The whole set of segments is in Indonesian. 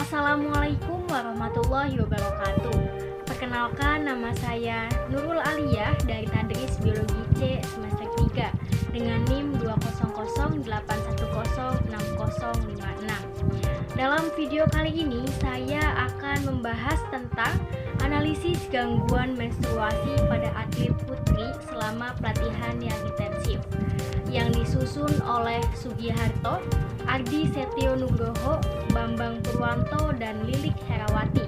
Assalamualaikum warahmatullahi wabarakatuh. Perkenalkan, nama saya Nurul Aliyah dari Tadris Biologi C semester 3 dengan NIM 20081060056. Dalam video kali ini saya akan membahas tentang analisis gangguan menstruasi pada atlet putri selama pelatihan yang intensif yang disusun oleh Sugiharto, Ardi Setio Nugroho, Bambang Purwanto, dan Lilik Herawati.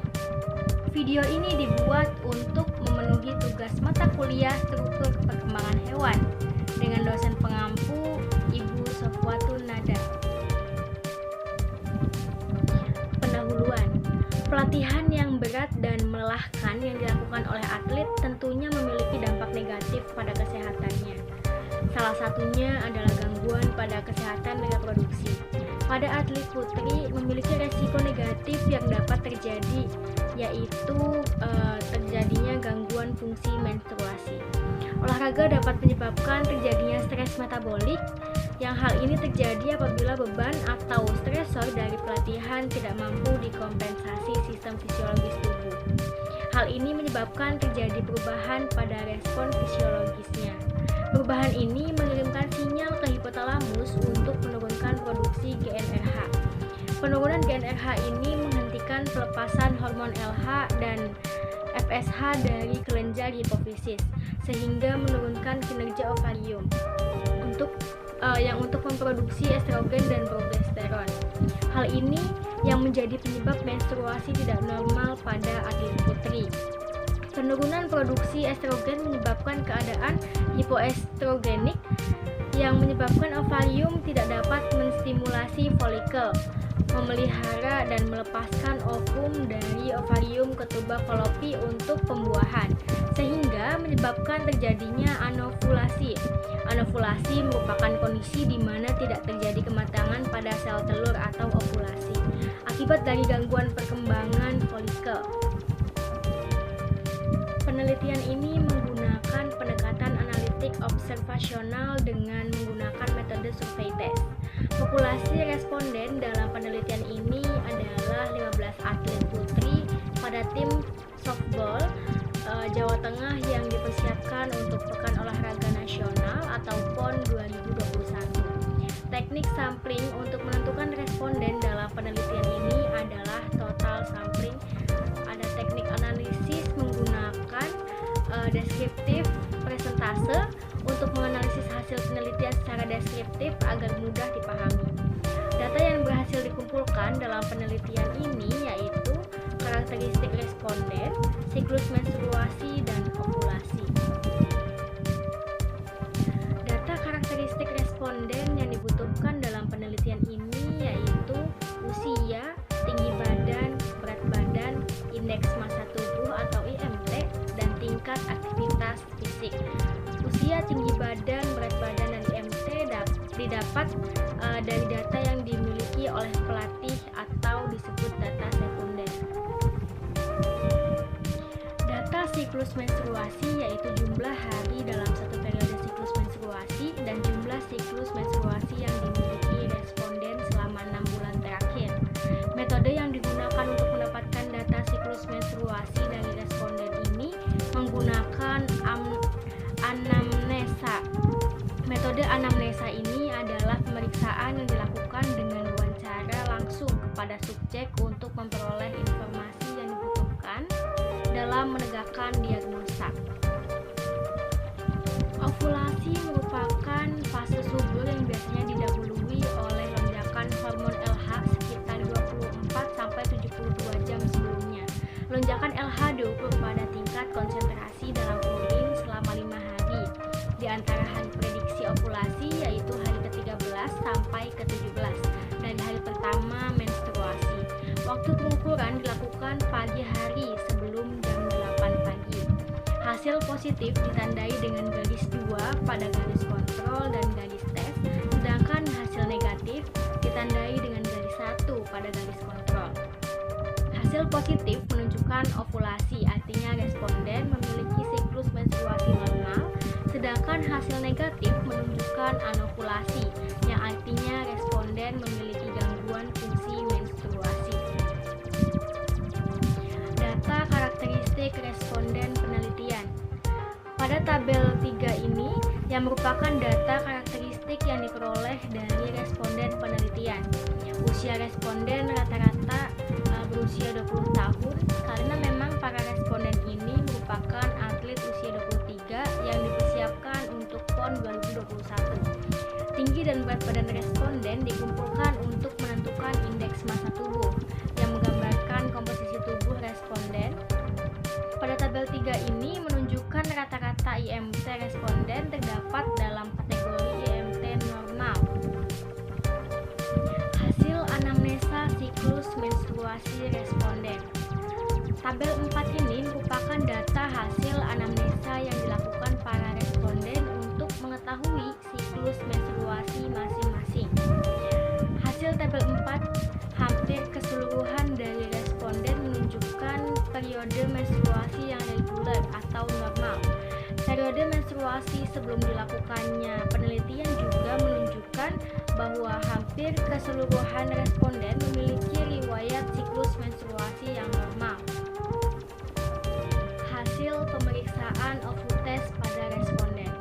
Video ini dibuat untuk memenuhi tugas mata kuliah struktur perkembangan hewan dengan dosen pengampu Ibu Sofwatun Nada. Pendahuluan. Pelatihan yang berat dan melelahkan yang dilakukan oleh atlet tentunya memiliki dampak negatif pada kesehatannya. Salah satunya adalah gangguan pada kesehatan reproduksi. Pada atlet putri memiliki resiko negatif yang dapat terjadi, yaitu terjadinya gangguan fungsi menstruasi. Olahraga dapat menyebabkan terjadinya stres metabolik, yang hal ini terjadi apabila beban atau stresor dari pelatihan tidak mampu dikompensasi sistem fisiologis tubuh. Hal ini menyebabkan terjadi perubahan pada respon fisiologisnya. Perubahan ini mengirimkan sinyal ke hipotalamus untuk menurunkan produksi GnRH. Penurunan GnRH ini menghentikan pelepasan hormon LH dan FSH dari kelenjar hipofisis, sehingga menurunkan kinerja ovarium yang untuk memproduksi estrogen dan progesteron. Hal ini yang menjadi penyebab menstruasi tidak normal pada atlet putri. Penurunan produksi estrogen menyebabkan keadaan hipoestrogenik yang menyebabkan ovarium tidak dapat menstimulasi folikel, memelihara dan melepaskan ovum dari ovarium ke tuba falopi untuk pembuahan, sehingga menyebabkan terjadinya anovulasi. Anovulasi merupakan kondisi di mana tidak terjadi kematangan pada sel telur atau ovulasi akibat dari gangguan perkembangan folikel. Penelitian ini menggunakan pendekatan analitik observasional dengan menggunakan metode survei test. Populasi responden dalam penelitian ini adalah 15 atlet putri pada tim softball Jawa Tengah yang dipersiapkan untuk Pekan Olahraga Nasional atau PON 2021. Teknik sampling untuk menentukan responden dalam penelitian ini adalah total sampling. Ada teknik analisis menggunakan deskriptif presentase untuk menganalisis hasil penelitian secara deskriptif agar mudah dipahami. Data yang berhasil dikumpulkan dalam penelitian ini yaitu karakteristik responden, siklus menstruasi, dan ovulasi. Data karakteristik responden yang dibutuhkan dalam penelitian ini yaitu usia, tinggi badan, berat badan, indeks massa tubuh atau IMT, dan tingkat aktivitas fisik. Usia, tinggi badan, berat badan, dan IMT didapat dari data yang dimiliki oleh pelatih atau disebut data sekunder. Data siklus menstruasi yaitu jumlah hari dalam satu periode siklus menstruasi dan jumlah siklus menstruasi yang dimiliki responden selama 6 bulan terakhir. Metode yang digunakan untuk mendapatkan data siklus menstruasi dari responden ini menggunakan anamnesa. Metode anamnesa ini adalah pemeriksaan yang dilakukan dengan wawancara langsung kepada subjek untuk memperoleh informasi yang dibutuhkan dalam menegakkan diagnosa. Ovulasi merupakan fase subur yang biasanya didahului oleh lonjakan hormon LH sekitar 24-72 jam sebelumnya. Lonjakan LH diukur pada tingkat konsentrasi dalam urin selama 5 hari di antara hari prediksi ovulasi yaitu hari ke-13 sampai ke-17 dari hari pertama menstruasi. Waktu pengukuran dilakukan pagi hari sebelum jam 8 pagi. Hasil positif ditandai dengan garis 2 pada garis kontrol dan garis tes, sedangkan hasil negatif ditandai dengan garis 1 pada garis kontrol. Hasil positif menunjukkan ovulasi, artinya responden memiliki siklus menstruasi normal, sedangkan hasil negatif menunjukkan anovulasi, yang artinya responden memiliki gangguan fungsi menstruasi. tabel 3 ini yang merupakan data karakteristik yang diperoleh dari responden penelitian. Usia responden rata-rata berusia 20 tahun karena memang para responden ini merupakan atlet usia 23 yang dipersiapkan untuk PON 2021. Tinggi dan berat badan responden dikumpulkan untuk menentukan indeks massa tubuh yang menggambarkan komposisi tubuh responden. Pada tabel 3 ini menunjukkan rata-rata IMT responden terdapat dalam kategori IMT normal. Hasil anamnesa siklus menstruasi responden. Tabel 4 ini merupakan data hasil anamnesa yang dilakukan para responden untuk mengetahui siklus menstruasi masing-masing. Hasil tabel 4, hampir keseluruhan dari responden menunjukkan periode menstruasi yang reguler atau normal. Periode menstruasi sebelum dilakukannya penelitian juga menunjukkan bahwa hampir keseluruhan responden memiliki riwayat siklus menstruasi yang normal. Hasil pemeriksaan OVU-test pada responden.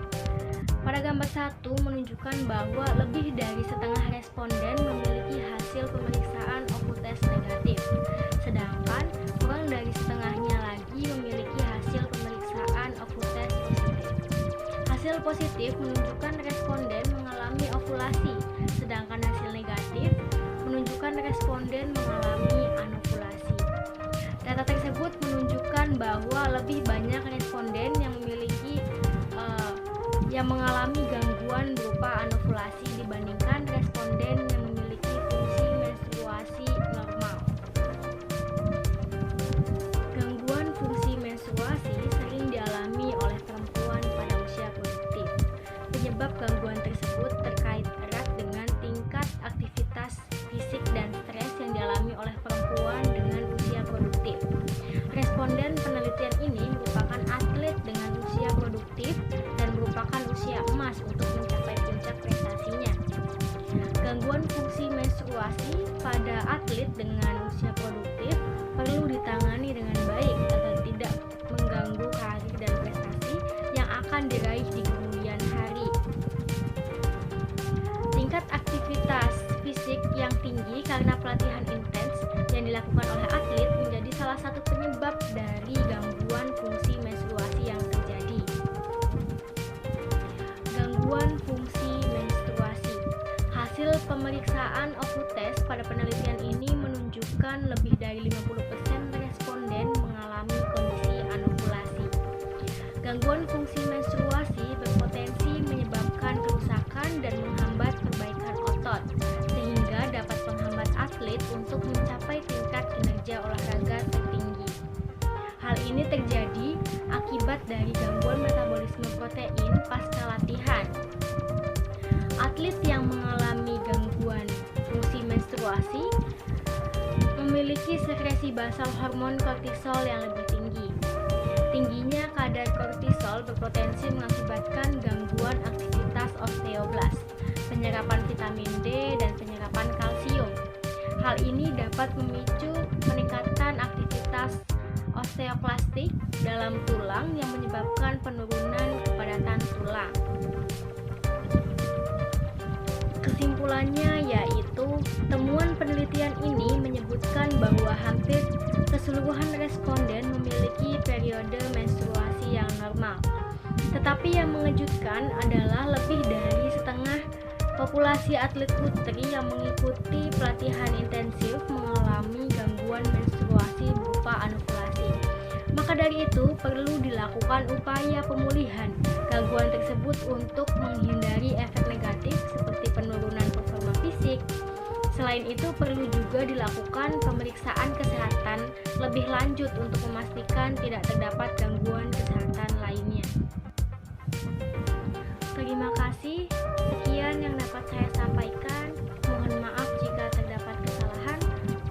Pada gambar 1 menunjukkan bahwa lebih dari setengah responden memiliki hasil pemeriksaan OVU-test negatif, sedangkan kurang dari setengahnya lagi memiliki hasil pemeriksaan OVU-test positif. Hasil positif menunjukkan responden mengalami ovulasi, sedangkan hasil negatif menunjukkan responden mengalami anovulasi. Data tersebut menunjukkan bahwa lebih banyak responden yang mengalami gangguan berupa anovulasi dibandingkan responden yang memiliki fungsi menstruasi normal. Gangguan fungsi menstruasi sering dialami oleh perempuan pada usia produktif. Penyebab gangguan tersebut terkait erat dengan tingkat aktivitas fisik dan stres yang dialami oleh perempuan dengan usia produktif. Responden penelitian ini merupakan atlet dengan usia produktif dan merupakan usia emas untuk mencapai puncak prestasinya. Gangguan fungsi menstruasi pada atlet dengan usia produktif perlu ditangani dengan baik agar tidak mengganggu karir dan prestasi yang akan diraih di kemudian hari. Tingkat aktivitas fisik yang tinggi karena pelatihan intens yang dilakukan oleh atlet menjadi salah satu penyebab dari gangguan fungsi menstruasi yang terjadi. Gangguan fungsi menstruasi. Hasil pemeriksaan OVU-test pada penelitian ini menunjukkan lebih dari 50% responden mengalami kondisi anovulasi. Gangguan fungsi menstruasi berpotensi menyebabkan kerusakan dan menghambat perbaikan otot, sehingga dapat menghambat atlet untuk mencapai tingkat kinerja olahraga tertinggi. Hal ini terjadi akibat dari gangguan metabolisme protein pasca latihan. Atlet yang mengalami gangguan fungsi menstruasi memiliki sekresi basal hormon kortisol yang lebih tinggi. Tingginya kadar kortisol berpotensi mengakibatkan gangguan aktivitas osteoblas, penyerapan vitamin D, dan penyerapan kalsium. Hal ini dapat memicu peningkatan aktivitas osteoklastik dalam tulang yang menyebabkan penurunan kepadatan tulang. Kesimpulannya yaitu, temuan penelitian ini menyebutkan bahwa hampir keseluruhan responden memiliki periode menstruasi yang normal. Tetapi yang mengejutkan adalah lebih dari setengah populasi atlet putri yang mengikuti pelatihan intensif mengalami gangguan menstruasi berupa anovulasi. Maka dari itu, perlu dilakukan upaya pemulihan gangguan tersebut untuk menghindari efek negatif seperti penurunan performa fisik. Selain itu, perlu juga dilakukan pemeriksaan kesehatan lebih lanjut untuk memastikan tidak terdapat gangguan kesehatan lainnya. Terima kasih. Sekian yang dapat saya sampaikan. Mohon maaf jika terdapat kesalahan.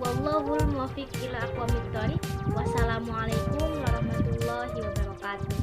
Wallahul muwaffiq ila aqwamit thoriq. Wassalamualaikum warahmatullahi wabarakatuh.